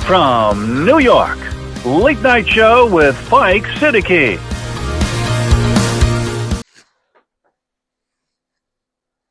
From New York, Late Night Show with Spike Siddiqui.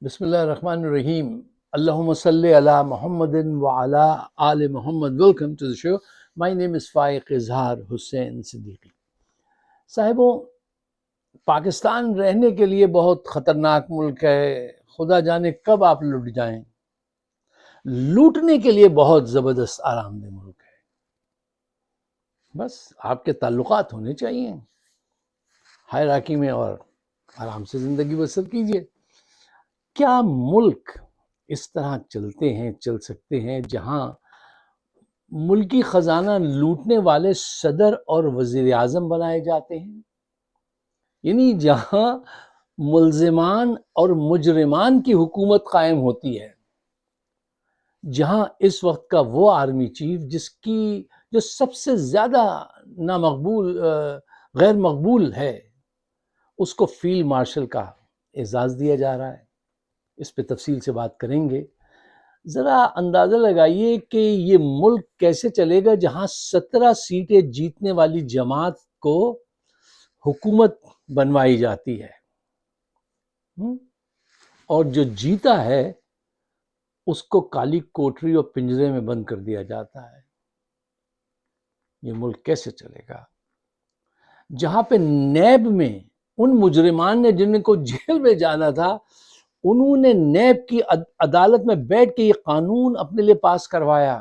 Bismillahirrahmanirrahim. Allahumma salli ala Muhammadin wa ala ali Muhammad. Welcome to the show. My name is Faiq Izhar Hussain Siddiqui. صاحبوں، Pakistan رہنے کے لیے بہت خطرناک ملک ہے. خدا جانے کب آپ لٹ جائیں. لوٹنے کے لیے بہت زبردست آرام دہ ملک ہے. بس آپ کے تعلقات ہونے چاہیے ہائرارکی میں اور آرام سے زندگی بسر کیجیے. کیا ملک اس طرح چل سکتے ہیں جہاں ملکی خزانہ لوٹنے والے صدر اور وزیر اعظم بنائے جاتے ہیں؟ یعنی جہاں ملزمان اور مجرمان کی حکومت قائم ہوتی ہے، جہاں اس وقت کا وہ آرمی چیف جو سب سے زیادہ غیر مقبول ہے، اس کو فیلڈ مارشل کا اعزاز دیا جا رہا ہے. اس پہ تفصیل سے بات کریں گے. ذرا اندازہ لگائیے کہ یہ ملک کیسے چلے گا جہاں 17 سیٹیں جیتنے والی جماعت کو حکومت بنوائی جاتی ہے اور جو جیتا ہے اس کو کالی کوٹری اور پنجرے میں بند کر دیا جاتا ہے. یہ ملک کیسے چلے گا جہاں پہ نیب میں ان مجرمان نے جن کو جیل میں جانا تھا، انہوں نے نیب کی عدالت میں بیٹھ کے یہ قانون اپنے لیے پاس کروایا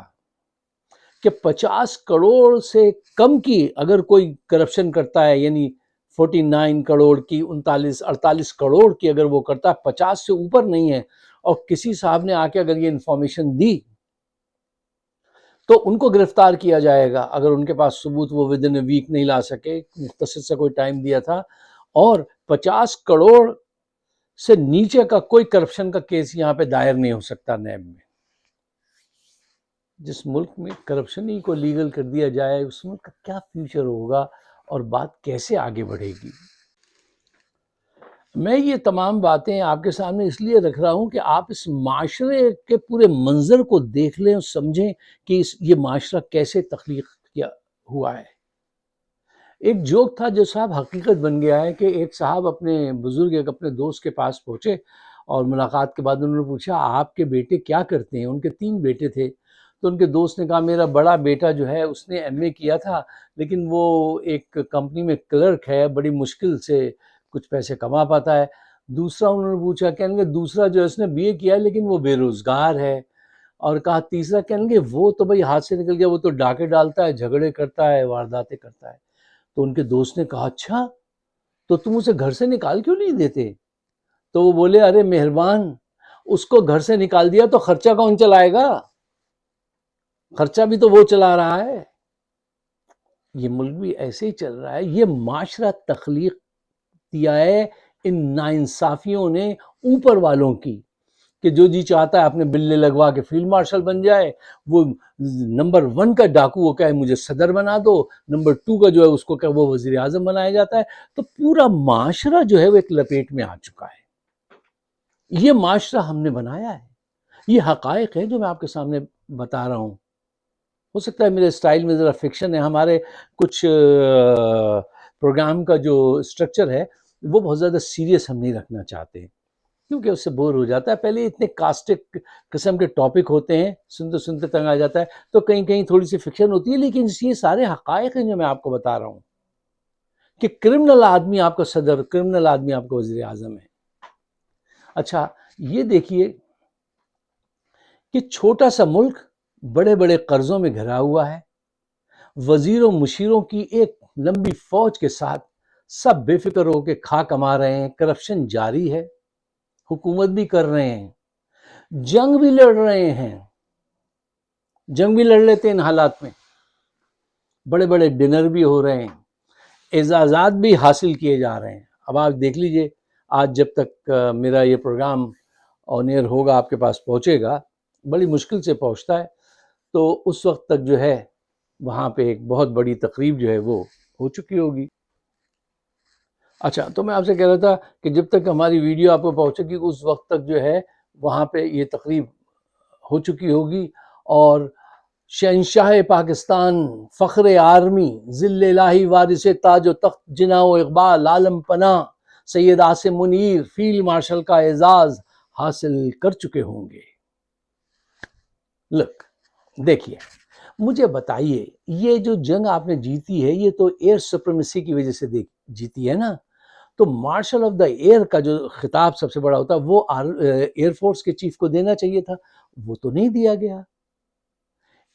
کہ 50 کروڑ سے کم کی اگر کوئی کرپشن کرتا ہے، یعنی 49 کروڑ کی 48 کروڑ کی اگر وہ کرتا ہے، 50 سے اوپر نہیں ہے، اور کسی صاحب نے آ کے اگر یہ انفارمیشن دی تو ان کو گرفتار کیا جائے گا اگر ان کے پاس ثبوت وہ ودن اے ویک نہیں لا سکے. مختصر سے کوئی ٹائم دیا تھا، اور 50 کروڑ سے نیچے کا کوئی کرپشن کا کیس یہاں پہ دائر نہیں ہو سکتا نیب میں. جس ملک میں کرپشن ہی کو لیگل کر دیا جائے، اس ملک کا کیا فیوچر ہوگا اور بات کیسے آگے بڑھے گی؟ میں یہ تمام باتیں آپ کے سامنے اس لیے رکھ رہا ہوں کہ آپ اس معاشرے کے پورے منظر کو دیکھ لیں اور سمجھیں کہ یہ معاشرہ کیسے تخلیق کیا ہوا ہے. ایک جوک تھا جو صاحب حقیقت بن گیا ہے کہ ایک صاحب اپنے دوست کے پاس پہنچے اور ملاقات کے بعد انہوں نے پوچھا، آپ کے بیٹے کیا کرتے ہیں؟ ان کے 3 بیٹے تھے. تو ان کے دوست نے کہا، میرا بڑا بیٹا جو ہے اس نے ایم اے کیا تھا، لیکن وہ ایک کمپنی میں کلرک ہے، بڑی مشکل سے کچھ پیسے کما پاتا ہے. دوسرا انہوں نے پوچھا، کہنے لگے دوسرا جو ہے اس نے بی اے کیا ہے لیکن وہ بے روزگار ہے. اور کہا تیسرا، کہنے لگے وہ تو بھائی ہاتھ سے نکل گیا، وہ تو ڈاکے ڈالتا ہے، جھگڑے کرتا ہے، وارداتیں کرتا ہے. تو ان کے دوست نے کہا، اچھا تو تم اسے گھر سے نکال کیوں نہیں دیتے؟ تو وہ بولے، ارے مہربان، اس کو گھر سے نکال دیا تو خرچہ کون چلائے گا؟ خرچہ بھی تو وہ چلا رہا ہے. یہ ملک بھی ایسے ہی چل رہا ہے. یہ معاشرہ تخلیق کیا ہے ان ناانصافیوں نے اوپر والوں کی، کہ جو جی چاہتا ہے اپنے بلے لگوا کے فیلڈ مارشل بن جائے. وہ نمبر 1 کا ڈاکو وہ کہے مجھے صدر بنا دو، نمبر 2 کا جو ہے اس کو کہ وہ وزیر اعظم بنایا جاتا ہے. تو پورا معاشرہ جو ہے وہ ایک لپیٹ میں آ چکا ہے. یہ معاشرہ ہم نے بنایا ہے. یہ حقائق ہے جو میں آپ کے سامنے بتا رہا ہوں. ہو سکتا ہے میرے سٹائل میں ذرا فکشن ہے. ہمارے کچھ پروگرام کا جو سٹرکچر ہے وہ بہت زیادہ سیریس ہم نہیں رکھنا چاہتے کیونکہ اس سے بور ہو جاتا ہے. پہلے اتنے کاسٹک قسم کے ٹاپک ہوتے ہیں، سنتے سنتے تنگ آ جاتا ہے، تو کہیں کہیں تھوڑی سی فکشن ہوتی ہے. لیکن یہ سارے حقائق ہیں جو میں آپ کو بتا رہا ہوں کہ کرمنل آدمی آپ کا صدر، کرمنل آدمی آپ کا وزیر اعظم ہے. اچھا یہ دیکھیے کہ چھوٹا سا ملک بڑے بڑے قرضوں میں گھرا ہوا ہے. وزیروں مشیروں کی ایک لمبی فوج کے ساتھ سب بے فکر ہو کے کھا کما رہے ہیں. کرپشن جاری ہے، حکومت بھی کر رہے ہیں، جنگ بھی لڑ رہے ہیں. جنگ بھی لڑ لیتے ہیں ان حالات میں. بڑے بڑے ڈنر بھی ہو رہے ہیں، اعزازات بھی حاصل کیے جا رہے ہیں. اب آپ دیکھ لیجئے، آج جب تک میرا یہ پروگرام آن ایئر ہوگا، آپ کے پاس پہنچے گا، بڑی مشکل سے پہنچتا ہے، تو اس وقت تک جو ہے وہاں پہ ایک بہت بڑی تقریب جو ہے وہ ہو چکی ہوگی. اچھا تو میں آپ سے کہہ رہا تھا کہ جب تک ہماری ویڈیو آپ کو پہنچے گی اس وقت تک جو ہے وہاں پہ یہ تقریب ہو چکی ہوگی. اور شہنشاہ پاکستان، فخر آرمی، ذل الہی، وارث تاج و تخت، جناح و اقبال، عالم پناہ سید عاصم منیر فیلڈ مارشل کا اعزاز حاصل کر چکے ہوں گے۔ لک، دیکھیے، مجھے بتائیے، یہ جو جنگ آپ نے جیتی ہے یہ تو ایئر سپریمیسی کی وجہ سے جیتی ہے نا؟ تو مارشل آف دا ایئر کا جو خطاب سب سے بڑا ہوتا ہے وہ ایئر فورس کے چیف کو دینا چاہیے تھا، وہ تو نہیں دیا گیا۔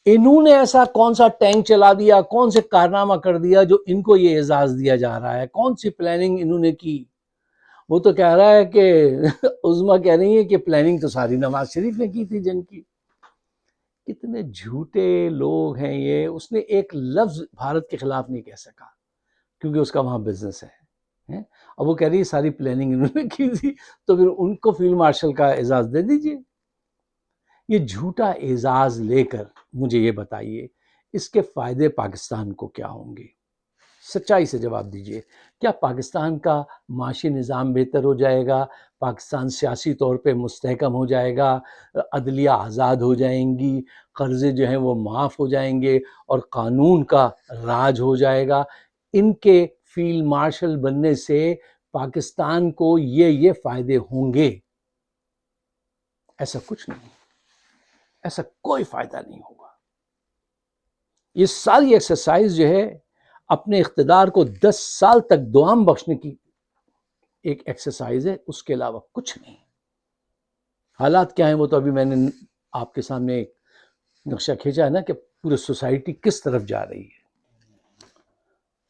انہوں نے ایسا کون سا ٹینک چلا دیا، کون سے کارنامہ کر دیا جو ان کو یہ اعزاز دیا جا رہا ہے؟ کون سی پلاننگ انہوں نے کی؟ وہ تو کہہ رہا ہے کہ عظمیٰ کہہ رہی ہے کہ پلاننگ تو ساری نواز شریف نے کی تھی جنگ کی۔ کتنے جھوٹے لوگ ہیں یہ۔ اس نے ایک لفظ بھارت کے خلاف نہیں کہہ سکا کیونکہ اس کا وہاں بزنس ہے۔ اب وہ کہہ رہی ہے ساری پلاننگ انہوں نے کی تھی، تو پھر ان کو فیلڈ مارشل کا اعزاز دے دیجئے۔ یہ جھوٹا اعزاز لے کر مجھے یہ بتائیے اس کے فائدے پاکستان کو کیا ہوں گے؟ سچائی سے جواب دیجئے۔ کیا پاکستان کا معاشی نظام بہتر ہو جائے گا؟ پاکستان سیاسی طور پہ مستحکم ہو جائے گا؟ عدلیہ آزاد ہو جائیں گی؟ قرضے جو ہیں وہ معاف ہو جائیں گے اور قانون کا راج ہو جائے گا؟ ان کے فیلڈ مارشل بننے سے پاکستان کو یہ فائدے ہوں گے؟ ایسا کچھ نہیں، ایسا کوئی فائدہ نہیں ہوگا۔ یہ ساری ایکسرسائز جو ہے اپنے اقتدار کو 10 سال تک دوام بخشنے کی ایک ایکسرسائز ہے، اس کے علاوہ کچھ نہیں۔ حالات کیا ہیں وہ تو ابھی میں نے آپ کے سامنے ایک نقشہ کھینچا ہے نا کہ پورے سوسائٹی کس طرف جا رہی ہے۔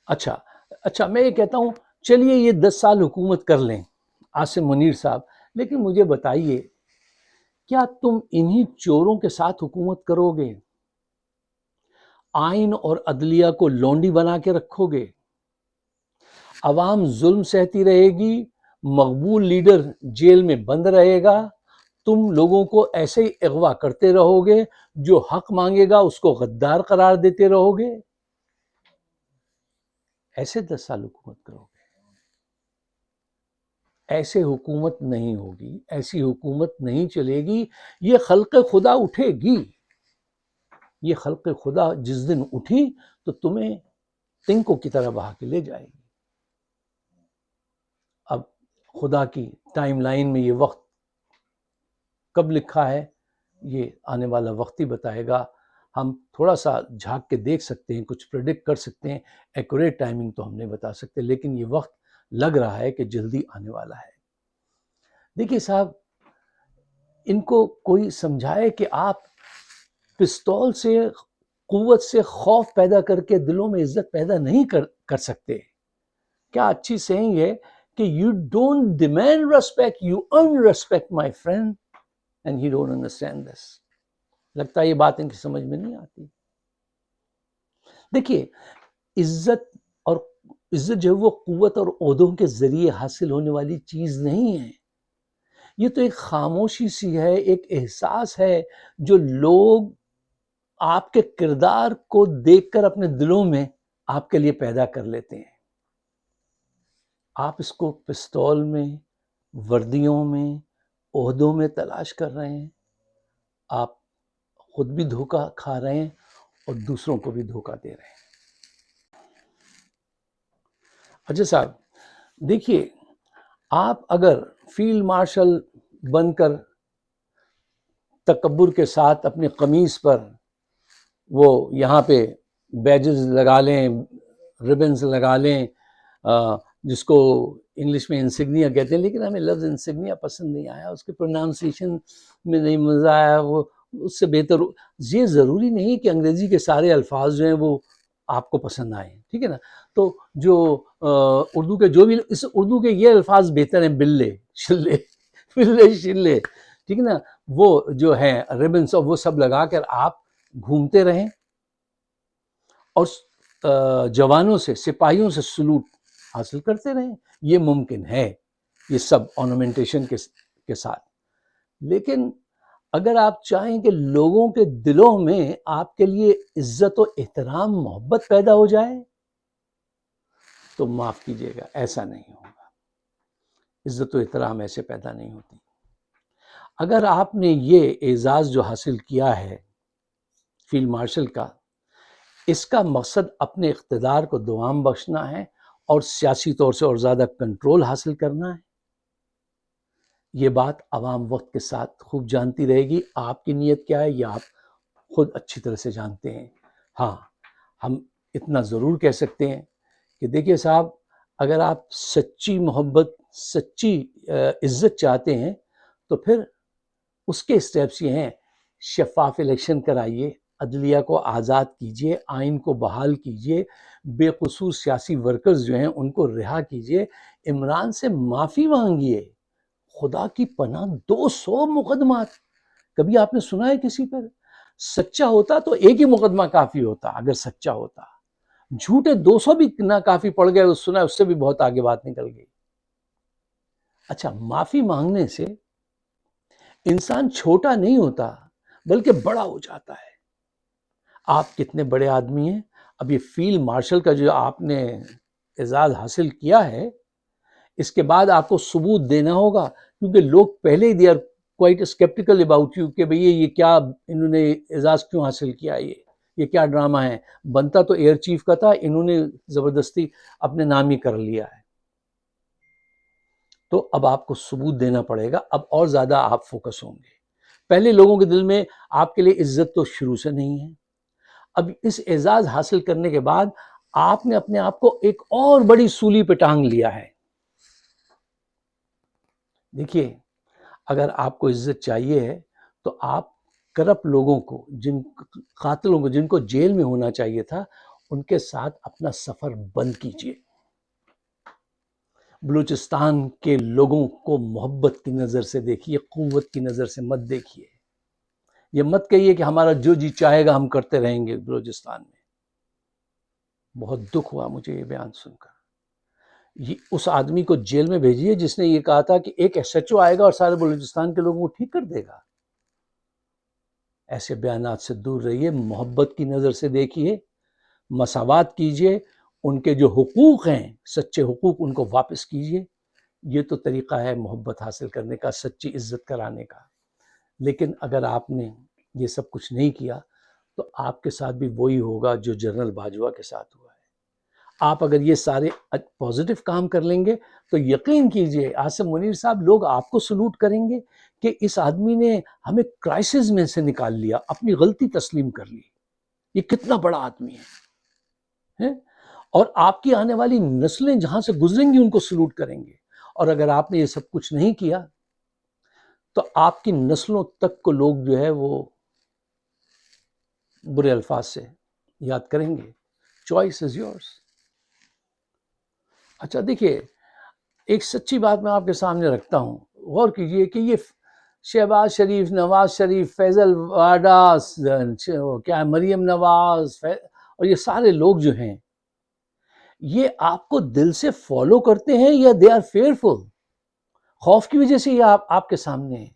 اچھا میں یہ کہتا ہوں چلیے یہ 10 سال حکومت کر لیں عاصم منیر صاحب، لیکن مجھے بتائیے کیا تم انہی چوروں کے ساتھ حکومت کرو گے؟ آئین اور عدلیہ کو لونڈی بنا کے رکھو گے؟ عوام ظلم سہتی رہے گی، مقبول لیڈر جیل میں بند رہے گا، تم لوگوں کو ایسے ہی اغوا کرتے رہو گے، جو حق مانگے گا اس کو غدار قرار دیتے رہو گے؟ ایسے 10 سال حکومت کرو گے؟ ایسے حکومت نہیں ہوگی، ایسی حکومت نہیں چلے گی۔ یہ خلق خدا اٹھے گی، یہ خلق خدا جس دن اٹھی تو تمہیں تنکوں کی طرح بہا کے لے جائے گی۔ اب خدا کی ٹائم لائن میں یہ وقت کب لکھا ہے یہ آنے والا وقت ہی بتائے گا۔ ہم تھوڑا سا جھانک کے دیکھ سکتے ہیں، کچھ پریڈکٹ کر سکتے ہیں، ایکوریٹ ٹائمنگ تو ہم نہیں بتا سکتے، لیکن یہ وقت لگ رہا ہے کہ جلدی آنے والا ہے۔ دیکھیے صاحب، ان کو کوئی سمجھائے کہ آپ پستول سے، قوت سے خوف پیدا کر کے دلوں میں عزت پیدا نہیں کر سکتے۔ کیا اچھی سینگ ہے کہ you don't demand respect, you earn respect, my friend, and he don't understand this۔ لگتا ہے یہ بات ان کی سمجھ میں نہیں آتی۔ دیکھیے، عزت جو ہے وہ قوت اور عہدوں کے ذریعے حاصل ہونے والی چیز نہیں ہے۔ یہ تو ایک خاموشی سی ہے، ایک احساس ہے جو لوگ آپ کے کردار کو دیکھ کر اپنے دلوں میں آپ کے لیے پیدا کر لیتے ہیں۔ آپ اس کو پستول میں، وردیوں میں، عہدوں میں تلاش کر رہے ہیں۔ آپ خود بھی دھوکہ کھا رہے ہیں اور دوسروں کو بھی دھوکہ دے رہے ہیں۔ اچھا صاحب، دیکھیے، آپ اگر فیلڈ مارشل بن کر تکبر کے ساتھ اپنی قمیص پر وہ یہاں پہ بیجز لگا لیں، ریبنز لگا لیں، جس کو انگلش میں انسگنیا کہتے ہیں، لیکن ہمیں لفظ انسگنیا پسند نہیں آیا، اس کے پروناؤنسیشن میں نہیں مزہ آیا، وہ اس سے بہتر۔ یہ ضروری نہیں کہ انگریزی کے سارے الفاظ جو ہیں وہ آپ کو پسند آئیں، ٹھیک ہے نا؟ تو جو اردو کے جو بھی اس اردو کے یہ الفاظ بہتر ہیں، بلے شلے، بلے شلے، ٹھیک ہے نا؟ وہ جو ہے ریبنس وہ سب لگا کر آپ گھومتے رہیں اور جوانوں سے، سپاہیوں سے سلوٹ حاصل کرتے رہیں۔ یہ ممکن ہے، یہ سب آرنامنٹیشن کے ساتھ۔ لیکن اگر آپ چاہیں کہ لوگوں کے دلوں میں آپ کے لیے عزت و احترام، محبت پیدا ہو جائے تو معاف کیجیے گا، ایسا نہیں ہوگا۔ عزت و احترام ایسے پیدا نہیں ہوتی۔ اگر آپ نے یہ اعزاز جو حاصل کیا ہے فیلڈ مارشل کا، اس کا مقصد اپنے اقتدار کو دوام بخشنا ہے اور سیاسی طور سے اور زیادہ کنٹرول حاصل کرنا ہے۔ یہ بات عوام وقت کے ساتھ خوب جانتی رہے گی، آپ کی نیت کیا ہے یہ آپ خود اچھی طرح سے جانتے ہیں۔ ہاں، ہم اتنا ضرور کہہ سکتے ہیں کہ دیکھیے صاحب، اگر آپ سچی محبت، سچی عزت چاہتے ہیں تو پھر اس کے اسٹیپس یہ ہیں: شفاف الیکشن کرائیے، عدلیہ کو آزاد کیجیے، آئین کو بحال کیجیے، بے قصور سیاسی ورکرز جو ہیں ان کو رہا کیجیے، عمران سے معافی مانگیے۔ خدا کی پناہ 200 مقدمات، کبھی آپ نے سنا ہے کسی پر؟ سچا ہوتا تو ایک ہی مقدمہ کافی ہوتا، اگر سچا ہوتا۔ جھوٹے 200 بھی نہ کافی پڑ گئے، سنا ہے اس سے بھی بہت آگے بات نکل گئی۔ اچھا، معافی مانگنے سے انسان چھوٹا نہیں ہوتا بلکہ بڑا ہو جاتا ہے۔ آپ کتنے بڑے آدمی ہیں، اب یہ فیلڈ مارشل کا جو آپ نے اعزاز حاصل کیا ہے، اس کے بعد آپ کو ثبوت دینا ہوگا، کیونکہ لوگ پہلے ہی they are quite skeptical about you کہ بھئی یہ کیا، انہوں نے اعزاز کیوں حاصل کیا، یہ کیا ڈرامہ ہے، بنتا تو ایئر چیف کا تھا، انہوں نے زبردستی اپنے نام ہی کر لیا ہے۔ تو اب آپ کو ثبوت دینا پڑے گا، اب اور زیادہ آپ فوکس ہوں گے۔ پہلے لوگوں کے دل میں آپ کے لیے عزت تو شروع سے نہیں ہے، اب اس اعزاز حاصل کرنے کے بعد آپ نے اپنے آپ کو ایک اور بڑی سولی پہ ٹانگ لیا ہے۔ دیکھیے، اگر آپ کو عزت چاہیے ہے تو آپ کرپٹ لوگوں کو، قاتلوں کو، جن کو جیل میں ہونا چاہیے تھا، ان کے ساتھ اپنا سفر بند کیجیے۔ بلوچستان کے لوگوں کو محبت کی نظر سے دیکھیے، قوت کی نظر سے مت دیکھیے۔ یہ مت کہیے کہ ہمارا جو جی چاہے گا ہم کرتے رہیں گے بلوچستان میں۔ بہت دکھ ہوا مجھے یہ بیان سن کر۔ یہ اس آدمی کو جیل میں بھیجیے جس نے یہ کہا تھا کہ ایک ایس ایچ او آئے گا اور سارے بلوچستان کے لوگوں کو ٹھیک کر دے گا۔ ایسے بیانات سے دور رہیے، محبت کی نظر سے دیکھیے، مساوات کیجیے، ان کے جو حقوق ہیں، سچے حقوق، ان کو واپس کیجیے۔ یہ تو طریقہ ہے محبت حاصل کرنے کا، سچی عزت کرانے کا۔ لیکن اگر آپ نے یہ سب کچھ نہیں کیا تو آپ کے ساتھ بھی وہی ہوگا جو جنرل باجوہ کے ساتھ ہوا ہے۔ آپ اگر یہ سارے پازیٹیو کام کر لیں گے تو یقین کیجئے عاصم منیر صاحب، لوگ آپ کو سلوٹ کریں گے کہ اس آدمی نے ہمیں کرائسس میں سے نکال لیا، اپنی غلطی تسلیم کر لی، یہ کتنا بڑا آدمی ہے۔ اور آپ کی آنے والی نسلیں جہاں سے گزریں گی ان کو سلوٹ کریں گے۔ اور اگر آپ نے یہ سب کچھ نہیں کیا تو آپ کی نسلوں تک کو لوگ جو ہے وہ برے الفاظ سے یاد کریں گے۔ Choice is yours. اچھا دیکھیے، ایک سچی بات میں آپ کے سامنے رکھتا ہوں، غور کیجئے کہ یہ شہباز شریف، نواز شریف، فیصل واڈا، کیا مریم نواز اور یہ سارے لوگ جو ہیں، یہ آپ کو دل سے فالو کرتے ہیں یا دے آر فیئرفل؟ خوف کی وجہ سے یہ آپ کے سامنے ہیں؟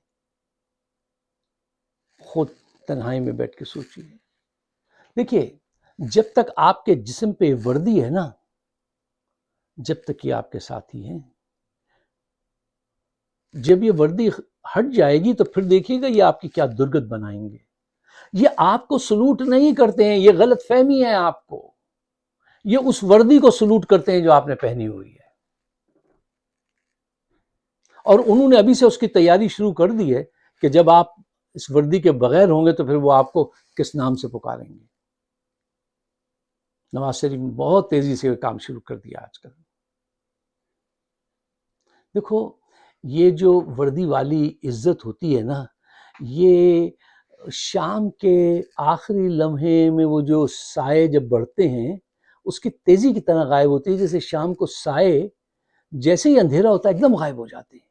خود تنہائی میں بیٹھ کے سوچیے۔ دیکھیے، جب تک آپ کے جسم پہ وردی ہے نا، جب تک یہ آپ کے ساتھی ہیں، جب یہ وردی ہٹ جائے گی تو پھر دیکھیے گا یہ آپ کی کیا درگت بنائیں گے۔ یہ آپ کو سلوٹ نہیں کرتے ہیں، یہ غلط فہمی ہے آپ کو، یہ اس وردی کو سلوٹ کرتے ہیں جو آپ نے پہنی ہوئی ہے، اور انہوں نے ابھی سے اس کی تیاری شروع کر دی ہے کہ جب آپ اس وردی کے بغیر ہوں گے تو پھر وہ آپ کو کس نام سے پکاریں گے۔ نواز شریف نے بہت تیزی سے کام شروع کر دیا آج کل۔ دیکھو، یہ جو وردی والی عزت ہوتی ہے نا، یہ شام کے آخری لمحے میں وہ جو سائے جب بڑھتے ہیں اس کی تیزی کی طرح غائب ہوتی ہے، جیسے شام کو سائے جیسے ہی اندھیرا ہوتا ہے ایک دم غائب ہو جاتے ہیں۔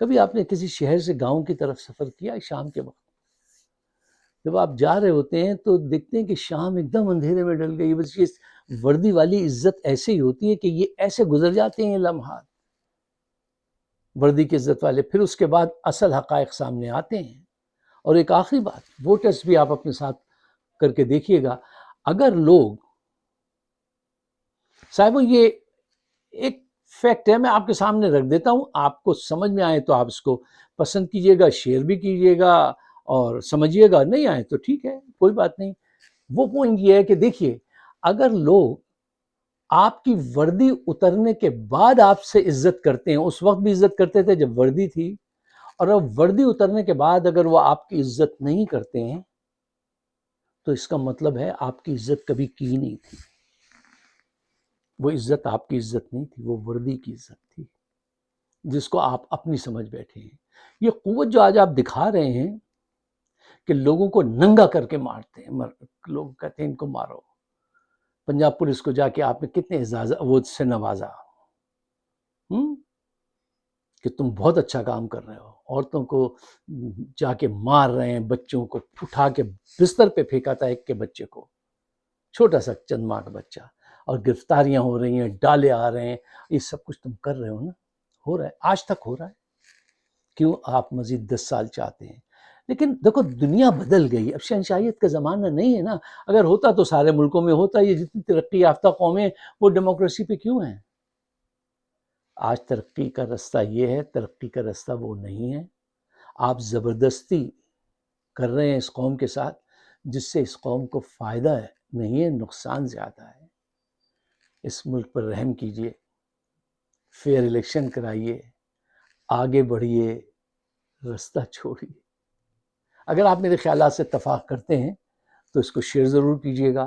کبھی آپ نے کسی شہر سے گاؤں کی طرف سفر کیا شام کے وقت؟ جب آپ جا رہے ہوتے ہیں تو دیکھتے ہیں کہ شام ایک دم اندھیرے میں ڈل گئی۔ بس یہ وردی والی عزت ایسے ہی ہوتی ہے کہ یہ ایسے گزر جاتے ہیں یہ لمحات، وردی کی عزت والے، پھر اس کے بعد اصل حقائق سامنے آتے ہیں۔ اور ایک آخری بات، ووٹرز بھی آپ اپنے ساتھ کر کے دیکھیے گا، اگر لوگ صاحبوں، یہ ایک فیکٹ ہے، میں آپ کے سامنے رکھ دیتا ہوں، آپ کو سمجھ میں آئے تو آپ اس کو پسند کیجئے گا، شیئر بھی کیجئے گا، اور سمجھیے گا، نہیں آئے تو ٹھیک ہے، کوئی بات نہیں۔ وہ پوائنٹ یہ ہے کہ دیکھیے، اگر لوگ آپ کی وردی اترنے کے بعد آپ سے عزت کرتے ہیں، اس وقت بھی عزت کرتے تھے جب وردی تھی، اور اب وردی اترنے کے بعد اگر وہ آپ کی عزت نہیں کرتے ہیں تو اس کا مطلب ہے آپ کی عزت کبھی کی نہیں تھی۔ وہ عزت آپ کی عزت نہیں تھی، وہ وردی کی عزت تھی جس کو آپ اپنی سمجھ بیٹھے ہیں۔ یہ قوت جو آج آپ دکھا رہے ہیں کہ لوگوں کو ننگا کر کے مارتے ہیں، لوگ کہتے ہیں ان کو مارو۔ پنجاب پولیس کو جا کے آپ نے کتنے اعزاز وہ سے نوازا کہ تم بہت اچھا کام کر رہے ہو، عورتوں کو جا کے مار رہے ہیں، بچوں کو اٹھا کے بستر پہ پھینکا تھا ایک کے بچے کو، چھوٹا سا چند ماہ کا بچہ، اور گرفتاریاں ہو رہی ہیں، ڈالے آ رہے ہیں، یہ سب کچھ تم کر رہے ہو نا، ہو رہا ہے، آج تک ہو رہا ہے۔ کیوں آپ مزید 10 سال چاہتے ہیں؟ لیکن دیکھو دنیا بدل گئی، اب شہنشاہیت کا زمانہ نہیں ہے نا۔ اگر ہوتا تو سارے ملکوں میں ہوتا، یہ جتنی ترقی یافتہ قومیں وہ ڈیموکریسی پہ کیوں ہیں؟ آج ترقی کا رستہ یہ ہے، ترقی کا رستہ وہ نہیں ہے۔ آپ زبردستی کر رہے ہیں اس قوم کے ساتھ، جس سے اس قوم کو فائدہ نہیں ہے، نقصان زیادہ ہے۔ اس ملک پر رحم کیجئے، فیئر الیکشن کرائیے، آگے بڑھیے، رستہ چھوڑیے۔ اگر آپ میرے خیالات سے اتفاق کرتے ہیں تو اس کو شیئر ضرور کیجیے گا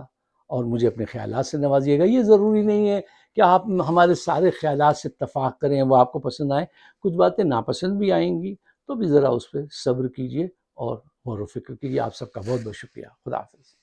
اور مجھے اپنے خیالات سے نوازیے گا۔ یہ ضروری نہیں ہے کہ آپ ہمارے سارے خیالات سے اتفاق کریں، وہ آپ کو پسند آئیں، کچھ باتیں ناپسند بھی آئیں گی، تو بھی ذرا اس پہ صبر کیجیے اور غور و فکر کیجیے۔ آپ سب کا بہت بہت شکریہ۔ خدا حافظ۔